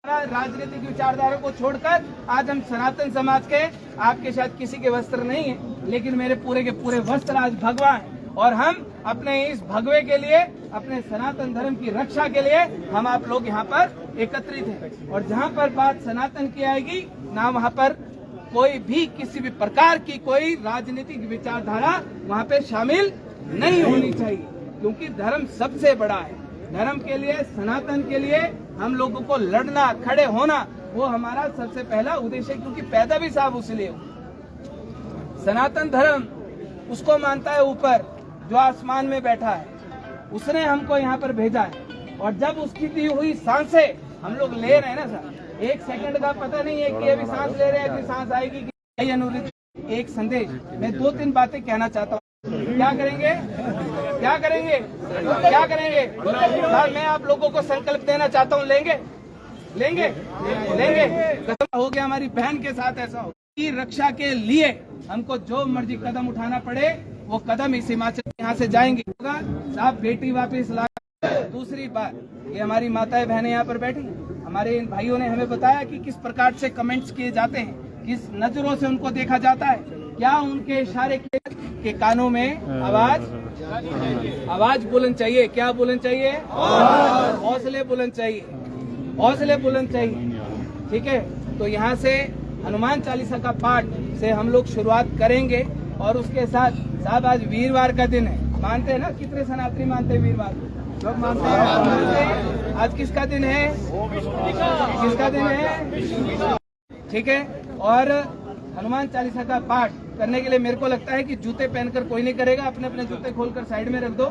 राजनीतिक विचारधारा को छोड़कर आज हम सनातन समाज के, आपके शायद किसी के वस्त्र नहीं है, लेकिन मेरे पूरे के पूरे वस्त्र आज भगवा हैं और हम अपने इस भगवे के लिए, अपने सनातन धर्म की रक्षा के लिए हम आप लोग यहाँ पर एकत्रित हैं। और जहाँ पर बात सनातन की आएगी ना, वहाँ पर कोई भी किसी भी प्रकार की कोई राजनीतिक विचारधारा वहाँ पे शामिल नहीं होनी चाहिए, क्योंकि धर्म सबसे बड़ा है। धर्म के लिए, सनातन के लिए हम लोगों को लड़ना, खड़े होना, वो हमारा सबसे पहला उद्देश्य है, क्योंकि पैदा भी साहब उसलिए हुआ। सनातन धर्म उसको मानता है ऊपर जो आसमान में बैठा है, उसने हमको यहाँ पर भेजा है। और जब उसकी दी हुई सांसें हम लोग ले रहे हैं ना सर, एक सेकंड का पता नहीं है कि अभी सांस ले रहे हैं, अभी सांस आएगी कि अनुरूप। एक संदेश, मैं 2-3 बातें कहना चाहता हूँ। क्या करेंगे, क्या करेंगे, क्या करेंगे सर? मैं आप लोगों को संकल्प देना चाहता हूँ, लेंगे, लेंगे, लेंगे। कसम हो गया हमारी बहन के साथ ऐसा हो कि रक्षा के लिए हमको जो मर्जी कदम उठाना पड़े वो कदम इस हिमाचल यहाँ से जाएंगे। साहब बेटी वापस ला। दूसरी बात, ये हमारी माताएं बहनें यहाँ पर बैठी, हमारे इन भाइयों ने हमें बताया कि किस प्रकार से कमेंट्स किए जाते हैं, किस नजरों से उनको देखा जाता है, क्या उनके इशारे के कानों में आवाज बुलंद चाहिए, क्या बुलंद चाहिए, हौसले बुलंद चाहिए, हौसले बुलंद चाहिए। ठीक है, तो यहाँ से हनुमान चालीसा का पाठ से हम लोग शुरुआत करेंगे। और उसके साथ साहब आज वीरवार का दिन है, मानते हैं ना? कितने सनातनी मानते हैं वीरवार? लोग मानते हैं। आज किसका दिन है? किसका दिन है? ठीक है, और हनुमान चालीसा का पाठ करने के लिए मेरे को लगता है कि जूते पहनकर कोई नहीं करेगा, अपने अपने जूते खोलकर साइड में रख दो।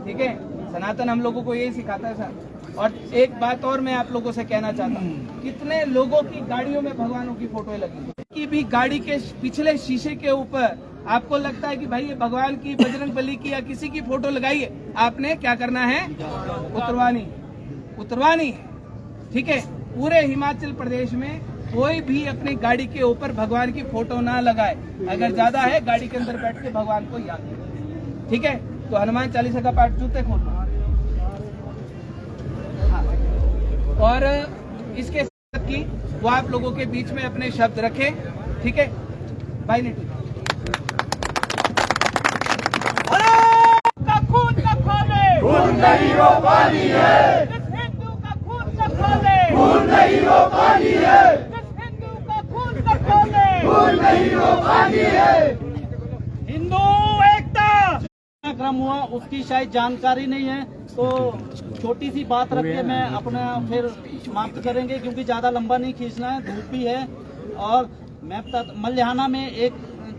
ठीक है, सनातन हम लोगों को यही सिखाता है सर। और एक बात और मैं आप लोगों से कहना चाहता हूँ, कितने लोगों की गाड़ियों में भगवानों की फोटो लगी कि भी गाड़ी के पिछले शीशे के ऊपर आपको लगता है कि भाई ये भगवान की, बजरंग बली की या किसी की फोटो लगाई है, आपने क्या करना है? उतरवानी, उतरवानी है। ठीक है, पूरे हिमाचल प्रदेश में कोई भी अपनी गाड़ी के ऊपर भगवान की फोटो ना लगाए। अगर ज्यादा है गाड़ी के अंदर बैठ के भगवान को याद करें। ठीक है, तो हनुमान चालीसा का पाठ जूते खोलो। हाँ। और इसके साथ की वो आप लोगों के बीच में अपने शब्द रखें। ठीक है भाई, नहीं खून नहीं वो पानी है, हिंदू का खून का खोले, खून नहीं वो पानी है, हिंदू का खून का खोले, खून नहीं वो पानी है। हिंदू एकता क्रम हुआ उसकी शायद जानकारी नहीं है, तो छोटी सी बात रख के मैं अपना फिर समाप्त करेंगे, क्योंकि ज्यादा लंबा नहीं खींचना है, धूप भी है। और मैं मल्याना में एक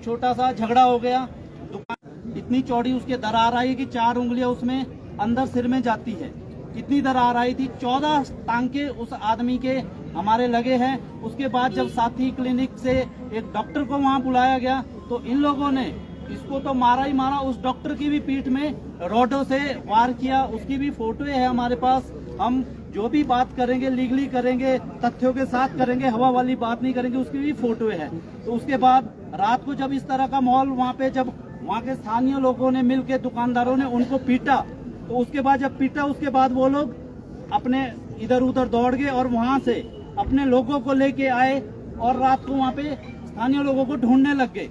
छोटा सा झगड़ा हो गया, दुकान इतनी चौड़ी उसके दरार आई कि 4 उंगलियां उसमें अंदर सिर में जाती है, इतनी दरार आई थी। 14 टांके उस आदमी के हमारे लगे हैं। उसके बाद जब साथी क्लिनिक से एक डॉक्टर को वहां बुलाया गया, तो इन लोगों ने इसको तो मारा ही मारा, उस डॉक्टर की भी पीठ में रॉडों से वार किया। उसकी भी फोटो है हमारे पास। हम जो भी बात करेंगे लीगली करेंगे, तथ्यों के साथ करेंगे, हवा वाली बात नहीं करेंगे। उसकी भी फोटो है। तो उसके बाद रात को जब इस तरह का माहौल वहाँ पे, जब वहाँ के स्थानीय लोगों ने मिलके, दुकानदारों ने उनको पीटा, तो उसके बाद जब पीटा, उसके बाद वो लोग अपने इधर उधर दौड़ गए और वहाँ से अपने लोगों को लेके आए और रात को वहाँ पे स्थानीय लोगों को ढूंढने लग गए।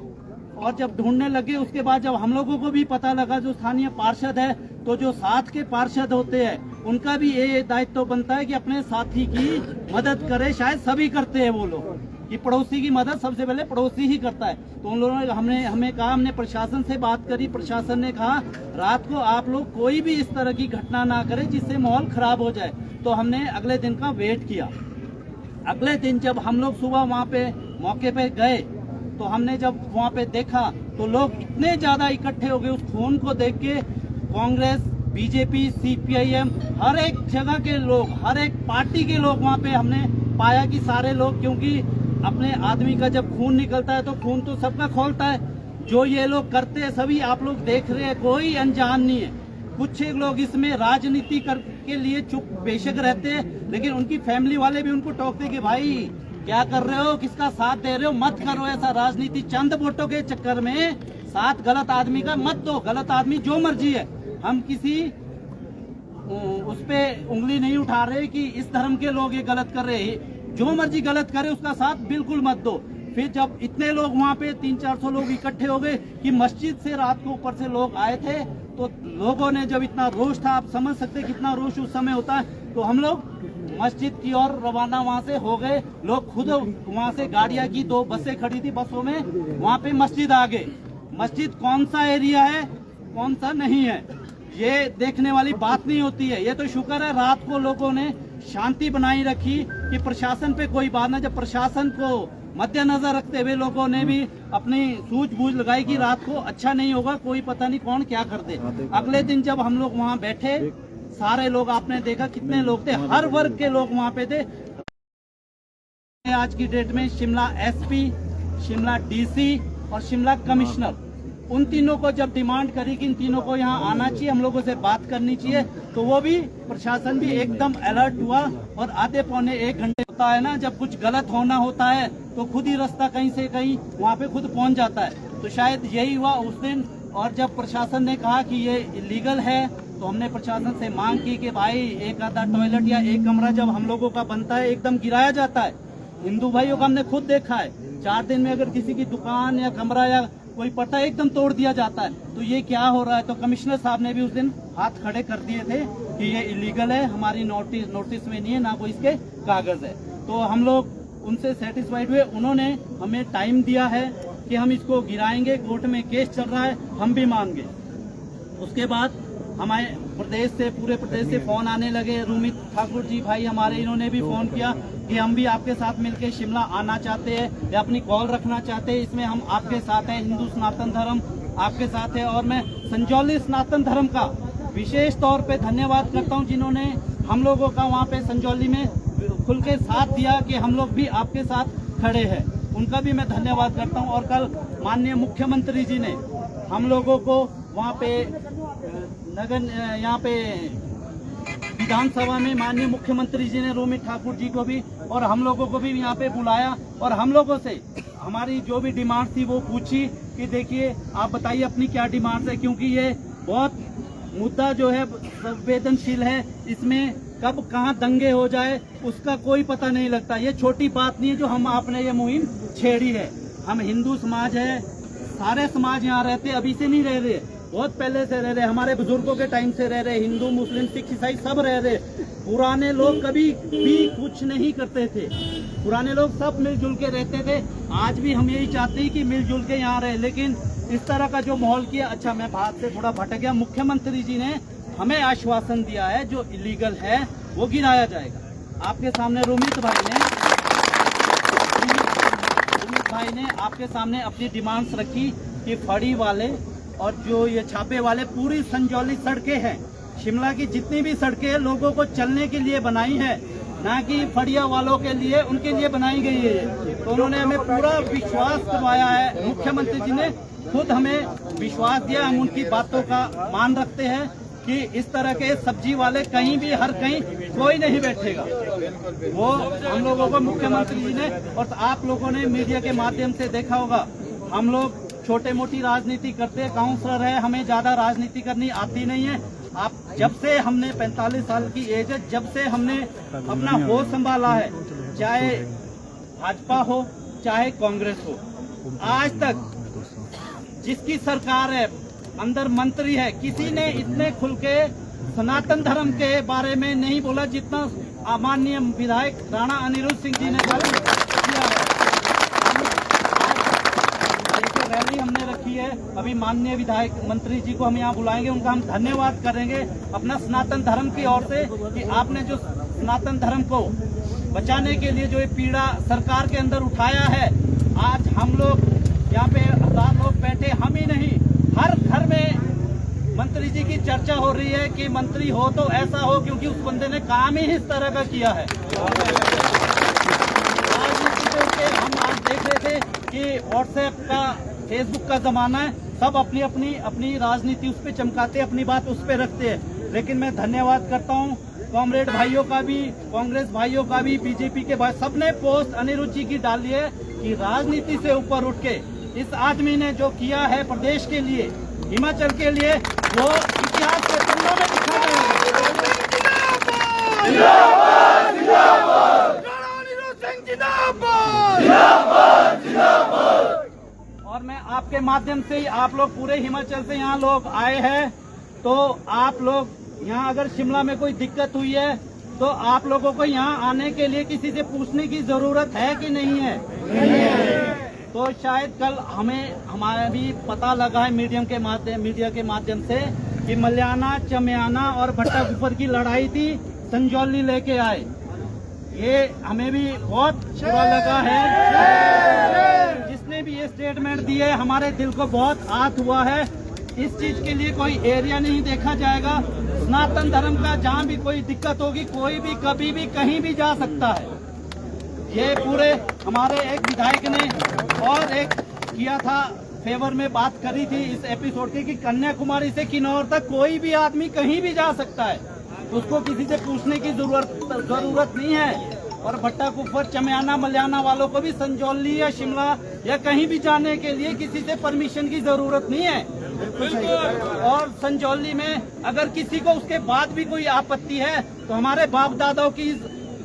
और जब ढूंढने लगे, उसके बाद जब हम लोगों को भी पता लगा, जो स्थानीय पार्षद है, तो जो साथ के पार्षद होते हैं उनका भी ये दायित्व बनता है कि अपने साथी की मदद करे। शायद सभी करते हैं वो लोग, कि पड़ोसी की मदद सबसे पहले पड़ोसी ही करता है। तो उन लोगों ने हमें कहा, हमने प्रशासन से बात करी, प्रशासन ने कहा रात को आप लोग कोई भी इस तरह की घटना ना करें जिससे माहौल खराब हो जाए। तो हमने अगले दिन का वेट किया। अगले दिन जब हम लोग सुबह वहाँ पे मौके पे गए, तो हमने जब वहाँ पे देखा तो लोग इतने ज्यादा इकट्ठे हो गए। उस खून को देख के कांग्रेस, बीजेपी, सीपीआईएम, हर एक जगह के लोग, हर एक पार्टी के लोग वहाँ पे हमने पाया कि सारे लोग, क्योंकि अपने आदमी का जब खून निकलता है तो खून तो सबका खोलता है। जो ये लोग करते हैं सभी आप लोग देख रहे हैं, कोई अनजान नहीं है। कुछ एक लोग इसमें राजनीति के लिए चुप बेशक रहते हैं, लेकिन उनकी फैमिली वाले भी उनको टोकते कि भाई क्या कर रहे हो, किसका साथ दे रहे हो, मत करो ऐसा राजनीति। चंद वोटों के चक्कर में साथ गलत आदमी का मत दो। गलत आदमी जो मर्जी है, हम किसी उस पे उंगली नहीं उठा रहे कि इस धर्म के लोग ये गलत कर रहे हैं। जो मर्जी गलत करे उसका साथ बिल्कुल मत दो। फिर जब इतने लोग वहाँ पे 300-400 लोग इकट्ठे हो गए कि मस्जिद से रात को ऊपर से लोग आए थे, तो लोगों ने जब इतना रोष था, आप समझ सकते कितना रोष उस समय होता है, तो हम लोग मस्जिद की ओर रवाना वहाँ से हो गए। लोग खुद वहाँ से गाड़ियाँ की 2 बसें खड़ी थी, बसों में वहाँ पे मस्जिद आ गए। मस्जिद कौन सा एरिया है कौन सा नहीं है ये देखने वाली बात नहीं होती है। ये तो शुक्र है रात को लोगों ने शांति बनाई रखी कि प्रशासन पे कोई बात ना। जब प्रशासन को मद्देनजर रखते हुए लोगों ने भी अपनी सूझबूझ लगाई कि रात को अच्छा नहीं होगा, कोई पता नहीं कौन क्या कर दे। अगले दिन जब हम लोग वहाँ बैठे, सारे लोग आपने देखा कितने लोग थे, हर वर्ग के लोग वहाँ पे थे। आज की डेट में शिमला एसपी, शिमला डीसी और शिमला कमिश्नर, उन तीनों को जब डिमांड करी कि इन तीनों को यहाँ आना चाहिए, हम लोगों से बात करनी चाहिए, तो वो भी प्रशासन भी एकदम अलर्ट हुआ। और आधे पौने 1 घंटे होता है ना, जब कुछ गलत होना होता है तो खुद ही रास्ता कहीं से कहीं वहाँ पे खुद पहुँच जाता है। तो शायद यही हुआ उस दिन। और जब प्रशासन ने कहा कि ये इलीगल है, तो हमने प्रशासन से मांग की कि भाई एक आधा टॉयलेट या एक कमरा जब हम लोगों का बनता है एकदम गिराया जाता है। हिंदू भाइयों का हमने खुद देखा है, 4 दिन में अगर किसी की दुकान या कमरा या कोई पट्टा एकदम तोड़ दिया जाता है। तो ये क्या हो रहा है? तो कमिश्नर साहब ने भी उस दिन हाथ खड़े कर दिए थे कि ये इलीगल है, हमारी नोटिस में नहीं है, ना कोई इसके कागज है। तो हम लोग उनसे सेटिस्फाइड हुए। उन्होंने हमें टाइम दिया है कि हम इसको गिराएंगे, कोर्ट में केस चल रहा है, हम भी मान गए। उसके बाद हमारे प्रदेश से, पूरे प्रदेश से फोन आने लगे। रूमित ठाकुर जी भाई हमारे, इन्होंने भी फोन किया कि हम भी आपके साथ मिलकर शिमला आना चाहते हैं या अपनी कॉल रखना चाहते हैं, इसमें हम आपके साथ हैं, हिंदू सनातन धर्म आपके साथ है। और मैं संजौली सनातन धर्म का विशेष तौर पे धन्यवाद करता हूं, जिन्होंने हम लोगों का वहाँ पे संजौली में खुल के साथ दिया कि हम लोग भी आपके साथ खड़े हैं। उनका भी मैं धन्यवाद करता हूँ। और कल माननीय मुख्यमंत्री जी ने हम लोगों को वहाँ पे नगर, यहाँ पे विधानसभा में माननीय मुख्यमंत्री जी ने रोमित ठाकुर जी को भी और हम लोगों को भी यहाँ पे बुलाया और हम लोगों से हमारी जो भी डिमांड थी वो पूछी कि देखिए आप बताइए अपनी क्या डिमांड्स है, क्योंकि ये बहुत मुद्दा जो है संवेदनशील है। इसमें कब कहाँ दंगे हो जाए उसका कोई पता नहीं लगता। ये छोटी बात नहीं है जो हम आपने ये मुहिम छेड़ी है। हम हिंदू समाज है, सारे समाज यहाँ रहते, अभी से नहीं रह रहे, बहुत पहले से रह रहे, हमारे बुजुर्गों के टाइम से रह रहे, हिंदू मुस्लिम सिख ईसाई सब रह रहे। पुराने लोग कभी भी कुछ नहीं करते थे, पुराने लोग सब मिलजुल के रहते थे। आज भी हम यही चाहते हैं कि मिलजुल के यहाँ रहे, लेकिन इस तरह का जो माहौल किया। अच्छा, मैं बात से थोड़ा भटक गया। मुख्यमंत्री जी ने हमें आश्वासन दिया है जो इलीगल है वो गिराया जाएगा। आपके सामने रोमित भाई ने आपके सामने अपनी डिमांड्स रखी कि फड़ी वाले और जो ये छापे वाले, पूरी संजौली सड़कें हैं, शिमला की जितनी भी सड़कें हैं लोगों को चलने के लिए बनाई है, ना कि फड़िया वालों के लिए, उनके लिए बनाई गई है। तो उन्होंने हमें पूरा विश्वास करवाया है, मुख्यमंत्री जी ने खुद हमें विश्वास दिया। हम उनकी बातों का मान रखते हैं कि इस तरह के सब्जी वाले कहीं भी हर कहीं कोई नहीं बैठेगा। वो हम लोगों को मुख्यमंत्री जी ने और आप लोगों ने मीडिया के माध्यम से देखा होगा, हम लोग छोटे मोटी राजनीति करते हैं, काउंसलर है, हमें ज्यादा राजनीति करनी आती नहीं है। आप जब से हमने 45 साल की एज है, जब से हमने अपना होश संभाला है, चाहे भाजपा हो चाहे कांग्रेस हो, आज तक जिसकी सरकार है, अंदर मंत्री है, किसी ने इतने खुल के सनातन धर्म के बारे में नहीं बोला जितना माननीय विधायक राणा अनिरुद्ध सिंह जी ने किया है। रैली हमने रखी है, अभी माननीय विधायक मंत्री जी को हम यहाँ बुलाएंगे, उनका हम धन्यवाद करेंगे अपना सनातन धर्म की ओर से कि आपने जो सनातन धर्म को बचाने के लिए जो ये पीड़ा सरकार के अंदर उठाया है। आज हम लोग यहाँ पे 1000 लोग बैठे, हम ही नहीं, हर घर में मंत्री जी की चर्चा हो रही है कि मंत्री हो तो ऐसा हो, क्योंकि उस बंदे ने काम ही इस तरह का किया है। हम आज देख रहे थे कि व्हाट्सएप का, फेसबुक का जमाना है, सब अपनी अपनी राजनीति उस पर चमकाते, अपनी बात उस पर रखते हैं। लेकिन मैं धन्यवाद करता हूँ कॉमरेड भाइयों का भी, कांग्रेस भाइयों का भी, बीजेपी के भाई, सबने पोस्ट अनिरुद्ध जी की डाली है कि राजनीति से ऊपर उठ के इस आदमी ने जो किया है प्रदेश के लिए, हिमाचल के लिए, वो इतिहास के पन्नों में लिखा गया है। जिंदाबाद जिंदाबाद राणा अनिरुद्ध सिंह जिंदाबाद जिंदाबाद जिंदाबाद। और मैं आपके माध्यम से आप लोग पूरे हिमाचल से यहाँ लोग आए हैं, तो आप लोग यहाँ अगर शिमला में कोई दिक्कत हुई है तो आप लोगों को यहाँ आने के लिए किसी से पूछने की जरूरत है कि नहीं है? तो शायद कल हमारा भी पता लगा है मीडिया के माध्यम से कि मल्याना, चमियाना और भट्टा कुफर की लड़ाई थी, संजौली लेके आए। ये हमें भी बहुत बुरा लगा है। जिसने भी ये स्टेटमेंट दिए हमारे दिल को बहुत आहत हुआ है। इस चीज के लिए कोई एरिया नहीं देखा जाएगा। सनातन धर्म का जहाँ भी कोई दिक्कत होगी, कोई भी कभी भी कहीं भी जा सकता है। ये पूरे हमारे एक विधायक ने और एक किया था, फेवर में बात करी थी इस एपिसोड की कि कन्याकुमारी से किन्नौर तक कोई भी आदमी कहीं भी जा सकता है, उसको किसी से पूछने की जरूरत नहीं है। और भट्टा कुफर, चमियाना, मल्याना वालों को भी संजौली या शिमला या कहीं भी जाने के लिए किसी से परमिशन की जरूरत नहीं है। और संजौली में अगर किसी को उसके बाद भी कोई आपत्ति है तो हमारे बाप दादाओं की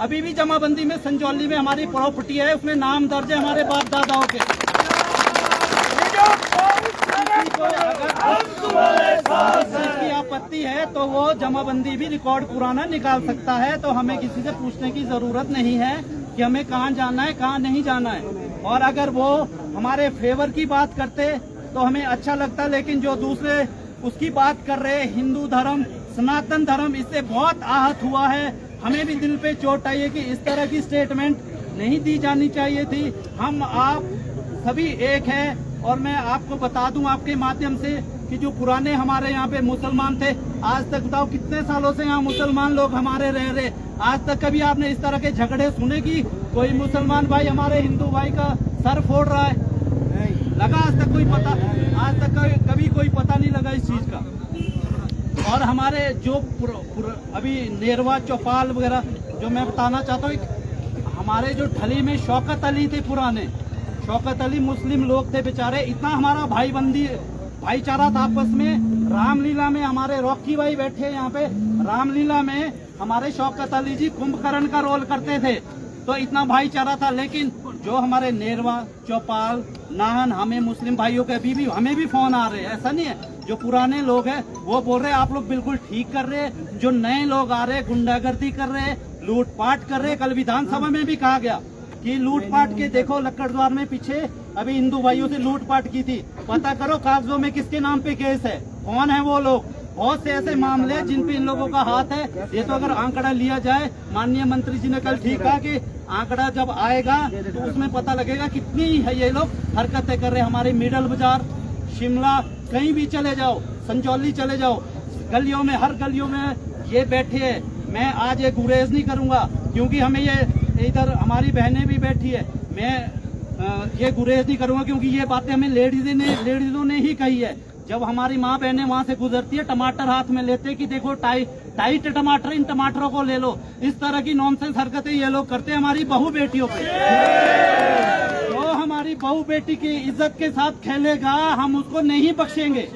अभी भी जमाबंदी में संजौली में हमारी प्रॉपर्टी है, उसमें नाम दर्ज है हमारे बाप दादाओं के। अगर की आपत्ति है तो वो जमाबंदी भी रिकॉर्ड पुराना निकाल सकता है। तो हमें किसी से पूछने की जरूरत नहीं है कि हमें कहाँ जाना है, कहाँ नहीं जाना है। और अगर वो हमारे फेवर की बात करते तो हमें अच्छा लगता, लेकिन जो दूसरे उसकी बात कर रहे, हिंदू धर्म, सनातन धर्म, इससे बहुत आहत हुआ है। हमें भी दिल पे चोट आई है कि इस तरह की स्टेटमेंट नहीं दी जानी चाहिए थी। हम आप सभी एक हैं। और मैं आपको बता दूं आपके माध्यम से कि जो पुराने हमारे यहाँ पे मुसलमान थे, आज तक बताओ कितने सालों से यहाँ मुसलमान लोग हमारे रह रहे, आज तक कभी आपने इस तरह के झगड़े सुने कि कोई मुसलमान भाई हमारे हिंदू भाई का सर फोड़ रहा है? लगा आज तक कोई पता? आज तक कभी कोई पता नहीं लगा इस चीज का। और हमारे जो अभी नेरवा, चौपाल वगैरह, जो मैं बताना चाहता हूँ, हमारे जो ढली में शौकत अली थे, पुराने शौकत अली मुस्लिम लोग थे बेचारे, इतना हमारा भाईचारा था आपस में। रामलीला में हमारे रॉकी भाई बैठे यहाँ पे, रामलीला में हमारे शौकत अली जी कुंभकर्ण का रोल करते थे, तो इतना भाईचारा था। लेकिन जो हमारे नेरवा, चौपाल, नाहन, हमें मुस्लिम भाइयों के अभी भी हमें भी फोन आ रहे हैं, ऐसा नहीं है। जो पुराने लोग हैं वो बोल रहे हैं आप लोग बिल्कुल ठीक कर रहे हैं, जो नए लोग आ रहे हैं गुंडागर्दी कर रहे हैं, लूटपाट कर रहे हैं। कल विधानसभा में भी कहा गया कि लूटपाट के, देखो लक्कड़द्वार में पीछे अभी हिंदू भाइयों से लूटपाट की थी, पता करो कागजों में किसके नाम पे केस है, कौन है वो लोग। बहुत से ऐसे मामले हैं जिन पे इन लोगों का हाथ है। ये तो अगर आंकड़ा लिया जाए, माननीय मंत्री जी ने कल ठीक कहा कि आंकड़ा जब आएगा तो उसमें पता लगेगा कितनी है ये लोग हरकतें कर रहे हैं। हमारे मिडल बाजार, शिमला, कहीं भी चले जाओ, संजौली चले जाओ, गलियों में, हर गलियों में ये बैठे हैं। मैं आज ये गुरेज नहीं करूंगा क्योंकि हमें ये इधर हमारी बहनें भी बैठी है, मैं ये गुरेज नहीं करूंगा क्योंकि ये बातें हमें लेडीजों ने ही कही है। जब हमारी माँ बहनें वहाँ से गुजरती है, टमाटर हाथ में लेते कि देखो टाइट टमाटर, इन टमाटरों को ले लो। इस तरह की नॉनसेंस हरकतें ये लोग करते हैं हमारी बहू बेटियों पे। जो हमारी बहू बेटी की इज्जत के साथ खेलेगा हम उसको नहीं बख्शेंगे।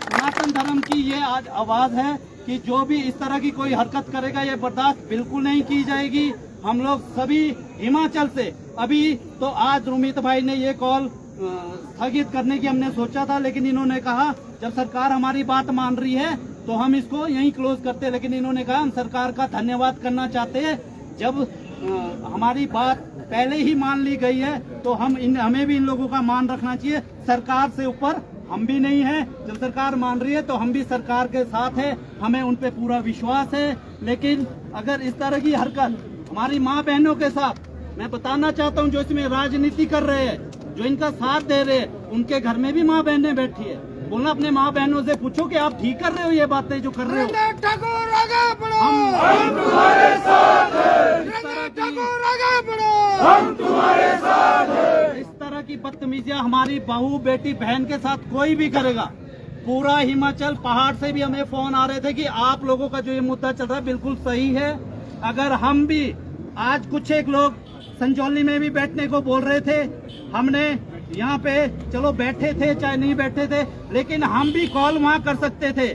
सनातन धर्म की ये आज आवाज है कि जो भी इस तरह की कोई हरकत करेगा ये बर्दाश्त बिल्कुल नहीं की जाएगी। हम लोग सभी हिमाचल से, अभी तो आज रुमित भाई ने ये कॉल स्थगित करने की हमने सोचा था, लेकिन इन्होंने कहा जब सरकार हमारी बात मान रही है तो हम इसको यहीं क्लोज करते हैं। लेकिन इन्होंने कहा हम सरकार का धन्यवाद करना चाहते हैं, जब हमारी बात पहले ही मान ली गई है तो हमें भी इन लोगों का मान रखना चाहिए। सरकार से ऊपर हम भी नहीं है, जब सरकार मान रही है तो हम भी सरकार के साथ है, हमें उन पे पूरा विश्वास है। लेकिन अगर इस तरह की हरकत हमारी माँ बहनों के साथ, मैं बताना चाहता हूँ जो इसमें राजनीति कर रहे हैं, जो इनका साथ दे रहे हैं, उनके घर में भी माँ बहनें बैठी है। बोलना अपने माँ बहनों से पूछो कि आप ठीक कर रहे हो ये बातें जो कर रहे हो। ठाकुर आगे बढ़ो, हम तुम्हारे साथ हैं, ठाकुर आगे बढ़ो, हम तुम्हारे साथ हैं। इस तरह की बदतमीजियां हमारी बहू, बेटी, बहन के साथ कोई भी करेगा। पूरा हिमाचल, पहाड़ से भी हमें फोन आ रहे थे कि आप लोगों का जो ये मुद्दा चल रहा है बिल्कुल सही है। अगर हम भी, आज कुछ एक लोग संजौली में भी बैठने को बोल रहे थे, हमने यहाँ पे चलो बैठे थे चाहे नहीं बैठे थे, लेकिन हम भी कॉल वहाँ कर सकते थे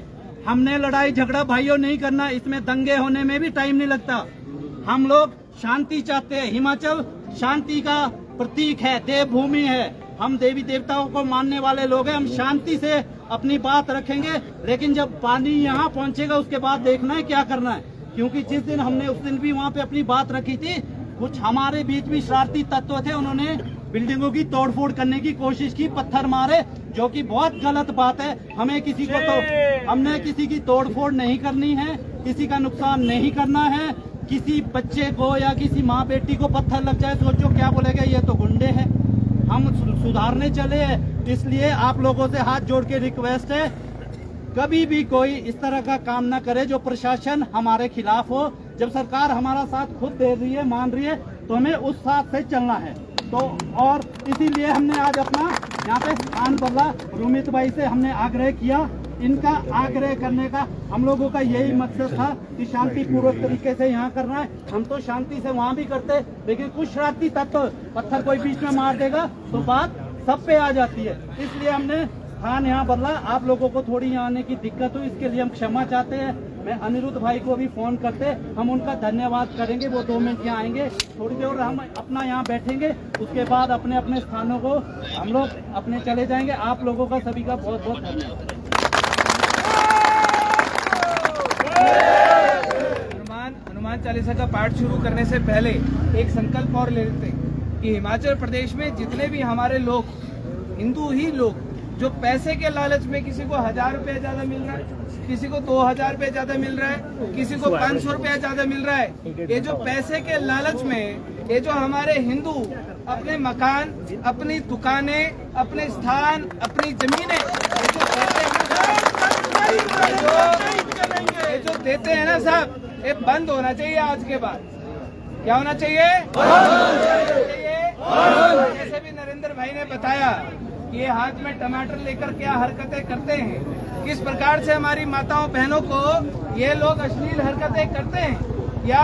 हमने लड़ाई झगड़ा भाइयों नहीं करना, इसमें दंगे होने में भी टाइम नहीं लगता। हम लोग शांति चाहते हैं। हिमाचल शांति का प्रतीक है, देवभूमि है। हम देवी देवताओं को मानने वाले लोग हैं। हम शांति से अपनी बात रखेंगे, लेकिन जब पानी यहाँ पहुँचेगा उसके बाद देखना है क्या करना है। क्योंकि जिस दिन हमने उस दिन भी वहाँ पे अपनी बात रखी थी, कुछ हमारे बीच भी शरारती तत्व थे, उन्होंने बिल्डिंगों की तोड़फोड़ करने की कोशिश की, पत्थर मारे, जो कि बहुत गलत बात है। हमने किसी की तोड़फोड़ नहीं करनी है, किसी का नुकसान नहीं करना है। किसी बच्चे को या किसी माँ बेटी को पत्थर लग जाए, सोचो क्या बोलेगा, ये तो गुंडे हैं। हम सुधारने चले हैं, इसलिए आप लोगों से हाथ जोड़ के रिक्वेस्ट है, कभी भी कोई इस तरह का काम ना करे जो प्रशासन हमारे खिलाफ हो। जब सरकार हमारा साथ खुद दे रही है, मान रही है, तो हमें उस साथ से चलना है। तो और इसीलिए हमने आज अपना यहाँ पे स्थान बदला। रुमित भाई से हमने आग्रह किया, इनका आग्रह करने का हम लोगों का यही मकसद था कि शांतिपूर्वक तरीके से यहाँ करना है। हम तो शांति से वहाँ भी करते, लेकिन कुछ शरारती तत्व पत्थर कोई बीच में मार देगा तो बात सब पे आ जाती है। इसलिए हमने स्थान यहाँ बदला। आप लोगों को थोड़ी यहाँ आने की दिक्कत हुई, इसके लिए हम क्षमा चाहते हैं। मैं अनिरुद्ध भाई को भी फोन करते, हम उनका धन्यवाद करेंगे। वो 2 मिनट यहाँ आएंगे, थोड़ी देर हम अपना यहाँ बैठेंगे, उसके बाद अपने अपने स्थानों को हम लोग अपने चले जाएंगे। आप लोगों का सभी का बहुत बहुत धन्यवाद। हनुमान चालीसा का पाठ शुरू करने से पहले एक संकल्प और ले लेते हैं कि हिमाचल प्रदेश में जितने भी हमारे लोग, हिंदू ही लोग, जो पैसे के लालच में, किसी को 1000 रुपया ज्यादा मिल रहा है, किसी को 2000 रुपया ज्यादा मिल रहा है, किसी को 500 रुपया ज्यादा मिल रहा है, ये जो पैसे के लालच में, ये जो हमारे हिंदू अपने मकान, अपनी दुकानें, अपने स्थान, अपनी जमीनें ये जो देते हैं ना साहब, ये बंद होना चाहिए। आज के बाद क्या होना चाहिए? जैसे भी नरेंद्र भाई ने बताया, ये हाथ में टमाटर लेकर क्या हरकतें करते हैं, किस प्रकार से हमारी माताओं बहनों को ये लोग अश्लील हरकतें करते हैं। या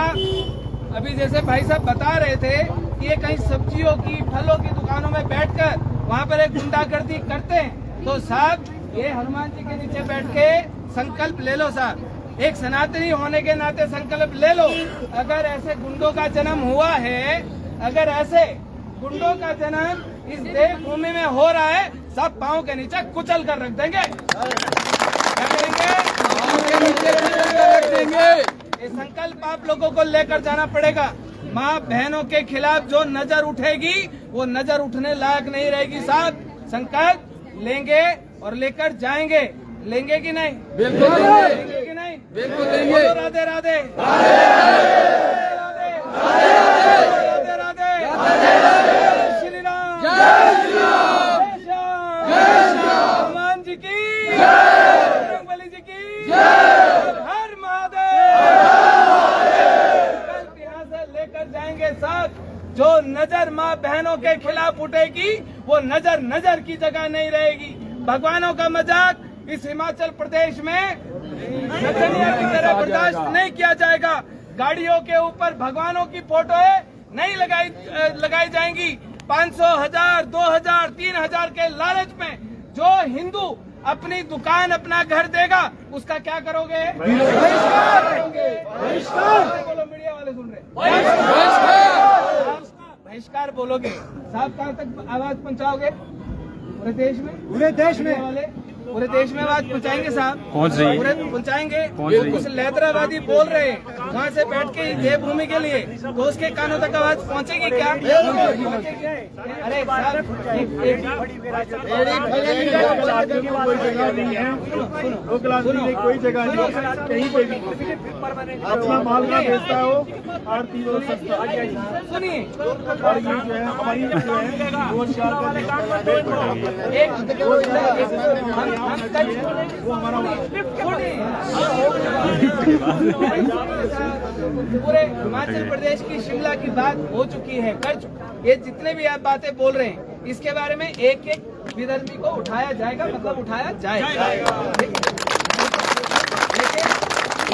अभी जैसे भाई साहब बता रहे थे कि ये कहीं सब्जियों की, फलों की दुकानों में बैठकर वहाँ पर एक गुंडागर्दी करते हैं। तो साहब, ये हनुमान जी के नीचे बैठ के संकल्प ले लो साहब, एक सनातनी होने के नाते संकल्प ले लो। अगर ऐसे गुंडों का जन्म हुआ है, अगर ऐसे गुंडों का जन्म इस देवभूमि में हो रहा है, सब पांव के नीचे कुचल कर रख देंगे। क्या करेंगे? पांव के नीचे कुचल कर रख देंगे। ये संकल्प आप लोगों को लेकर जाना पड़ेगा। माँ बहनों के खिलाफ जो नजर उठेगी, वो नजर उठने लायक नहीं रहेगी साहब। संकल्प लेंगे और लेकर जाएंगे। लेंगे कि नहीं? बिल्कुल लेंगे कि नहीं? बिल्कुल लेंगे। राधे राधे, राधे राधे, श्री राम, जय श्री राम, जय श्याम, हनुमान जी की जय, बली जी की जय, हर महादेव। कल यहाँ से लेकर जाएंगे साथ। जो नजर माँ बहनों के खिलाफ उठेगी, वो नजर नजर की जगह नहीं रहेगी। भगवानों का मजाक इस हिमाचल प्रदेश में नचनिया की तरह बर्दाश्त नहीं किया जाएगा। गाड़ियों के ऊपर भगवानों की फोटोएं नहीं लगाई जाएंगी। 500, 1000, 2000, 3000 के लालच में जो हिंदू अपनी दुकान, अपना घर देगा, उसका क्या करोगे? बहिष्कार करोगे। बोलो, मीडिया वाले सुन रहे, बहिष्कार बोलोगे साहब। कहाँ तक आवाज पहुँचाओगे? पूरे देश में, पूरे देश में वाले पूरे देश में आवाज पहुंचाएंगे साहब, पहुंच रही है, पूरे पहुंचाएंगे। कुछ लैतरावादी बोल रहे हैं वहाँ से बैठ के देवभूमि के लिए, तो उसके कानों तक आवाज पहुंचेगी क्या? अरे साहब, कोई जगह नहीं, कहीं पे भी अपना माल ना बेचता हो, आरती हो सस्ता। सुनिए, और ये जो है हमारी जो है पूरे हिमाचल प्रदेश की शिमला की बात हो चुकी है, कर चुकी। ये जितने भी आप बातें बोल रहे हैं, इसके बारे में एक एक विधर्मी को उठाया जाएगा, मतलब उठाया जाएगा।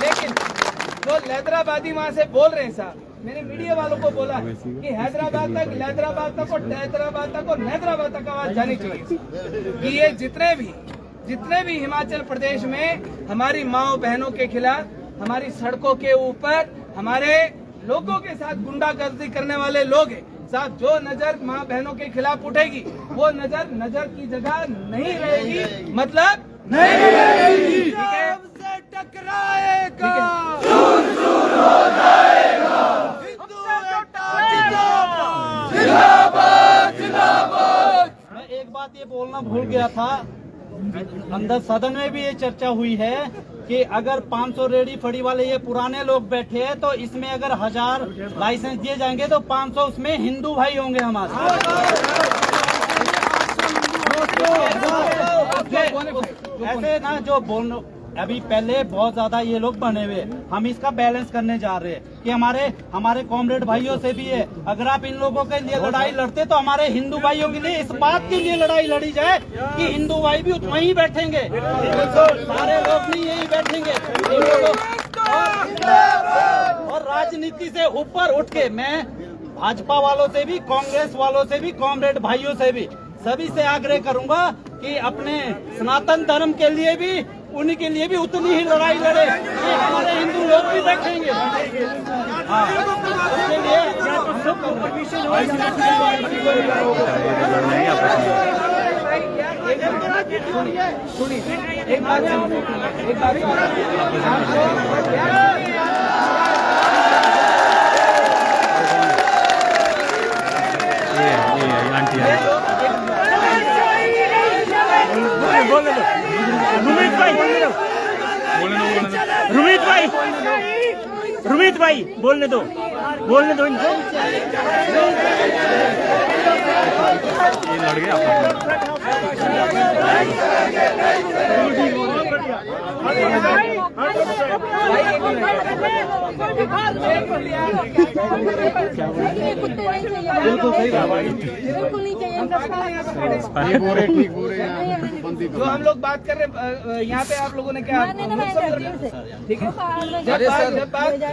लेकिन जो लैदराबादी वहाँ से बोल रहे हैं साहब, मैंने मीडिया वालों को बोला कि हैदराबाद तक, लैदराबाद तक और हैदराबाद तक और हैदराबाद तक आवाज जानी चाहिए कि ये जितने भी जितने भी हिमाचल प्रदेश में हमारी माओ बहनों के खिलाफ, हमारी सड़कों के ऊपर हमारे लोगों के साथ गुंडागर्दी करने वाले लोग हैं साहब, जो नजर माँ बहनों के खिलाफ उठेगी वो नजर की जगह नहीं रहेगी, मतलब नहीं रहेगी। हमसे टकराएगा, जिंदाबाद जिंदाबाद। मैं एक बात ये बोलना भूल गया था, अंदर सदन में भी ये चर्चा हुई है कि अगर 500 रेडी फड़ी वाले ये पुराने लोग बैठे हैं तो इसमें अगर 1000 लाइसेंस दिए जाएंगे तो 500 उसमें हिंदू भाई होंगे हमारे। ऐसे ना जो बोल अभी पहले बहुत ज्यादा ये लोग बने हुए, हम इसका बैलेंस करने जा रहे हैं कि हमारे कॉमरेड भाइयों से भी है, अगर आप इन लोगों के लिए लड़ाई लड़ते तो हमारे हिंदू भाइयों के लिए इस बात के लिए लड़ाई लड़ी जाए कि हिंदू भाई भी वहीं बैठेंगे, सारे लोग नहीं यही बैठेंगे। और राजनीति से ऊपर उठ के मैं भाजपा वालों से भी, कांग्रेस वालों से भी, कॉमरेड भाइयों से भी, सभी से आग्रह करूंगा कि अपने सनातन धर्म के लिए भी, उन्हीं के लिए भी उतनी ही लड़ाई लड़े कि हमारे हिंदू लोग भी बैठेंगे। हाँ, उसके लिए सुनिए, एक बात रुमित भाई बोलने दो इनको। ये लड़ गया बिल्कुल सही जो हम लोग बात कर रहे हैं यहाँ पे आप लोगों ने क्या ठीक है,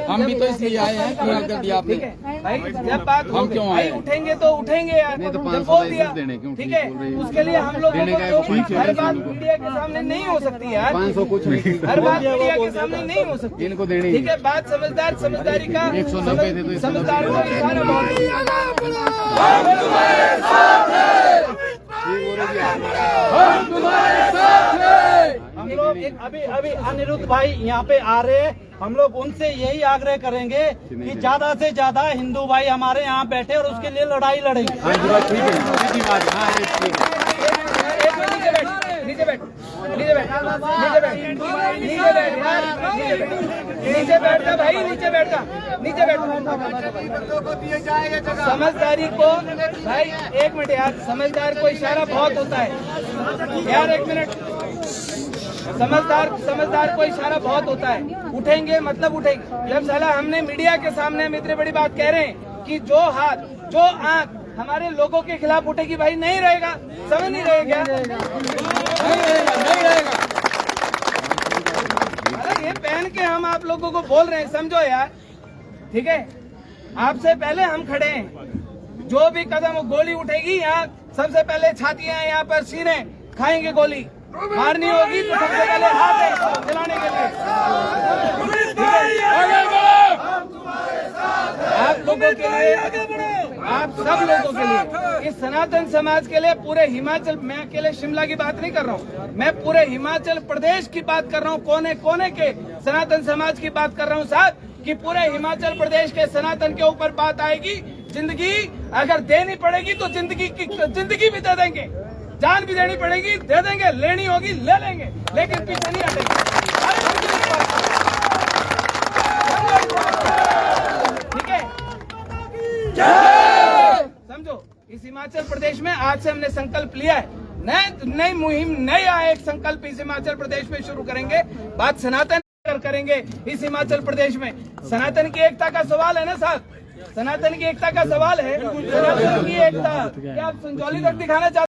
हम भी तो इसलिए आए हैं, पूरा कर दिया आपने। ठीक है भाई, जब बात हम क्यों आए? भाई उठेंगे तो उठेंगे यार, नहीं तो जब 500 बोल दिया देने क्यों? ठीक है, उसके लिए हम लोगों देने का को कोई चीज़ हर नहीं बात इनको। मीडिया के सामने नहीं हो सकती यार, 500 कुछ नहीं, हर बात मीडिया के सामने नहीं हो सकती, इनको देने ठीक है। बात समझदारी का 190 दे दो, समझदार को इशारा हम तुम्हारे साथ हैं, हम तुम्हारे साथ हैं। हम लोग अभी अनिरुद्ध भाई यहाँ पे आ रहे हैं, हम लोग उनसे यही आग्रह करेंगे कि ज्यादा से ज्यादा हिंदू भाई हमारे यहाँ बैठे और उसके लिए लड़ाई लड़ेंगे। नीचे बैठता भाई, नीचे बैठता। समझदारी को भाई, एक मिनट यार, समझदार को इशारा बहुत होता है यार, एक मिनट। समझदार को इशारा बहुत होता है, उठेंगे मतलब उठेंगे। जब साला हमने मीडिया के सामने हम इतनी बड़ी बात कह रहे हैं कि जो हाथ जो आंख हमारे लोगों के खिलाफ उठेगी भाई, नहीं रहेगा, समझ नहीं रहेगा, नहीं रहेगा। अरे ये पहन के हम आप लोगों को बोल रहे हैं, समझो यार, ठीक है। आपसे पहले हम खड़े हैं, जो भी कदम गोली उठेगी यहाँ सबसे पहले छातियां, यहाँ पर सीने खाएंगे, गोली मारनी होगी तो सबसे पहले हाथ है चलाने के लिए। आप लोगों के लिए, आप सब लोगों के लिए, इस सनातन समाज के लिए, पूरे हिमाचल, मैं अकेले शिमला की बात नहीं कर रहा हूँ, मैं पूरे हिमाचल प्रदेश की बात कर रहा हूँ, कोने कोने के सनातन समाज की बात कर रहा हूँ साहब, कि पूरे हिमाचल प्रदेश के सनातन के ऊपर बात आएगी। जिंदगी अगर देनी पड़ेगी तो जिंदगी भी दे देंगे, जान भी देनी पड़ेगी दे देंगे, लेनी होगी ले लेंगे, लेकिन पीछे नहीं हटेंगे। ठीक है, समझो, इस हिमाचल प्रदेश में आज से हमने संकल्प लिया है, नई मुहिम, नया एक संकल्प इस हिमाचल प्रदेश में शुरू करेंगे। बात सनातन करेंगे इस हिमाचल प्रदेश में। सनातन की एकता का सवाल है ना साहब, सनातन की एकता का सवाल है, सनातन की एकता क्या आप संजौली तक दिखाना चाहते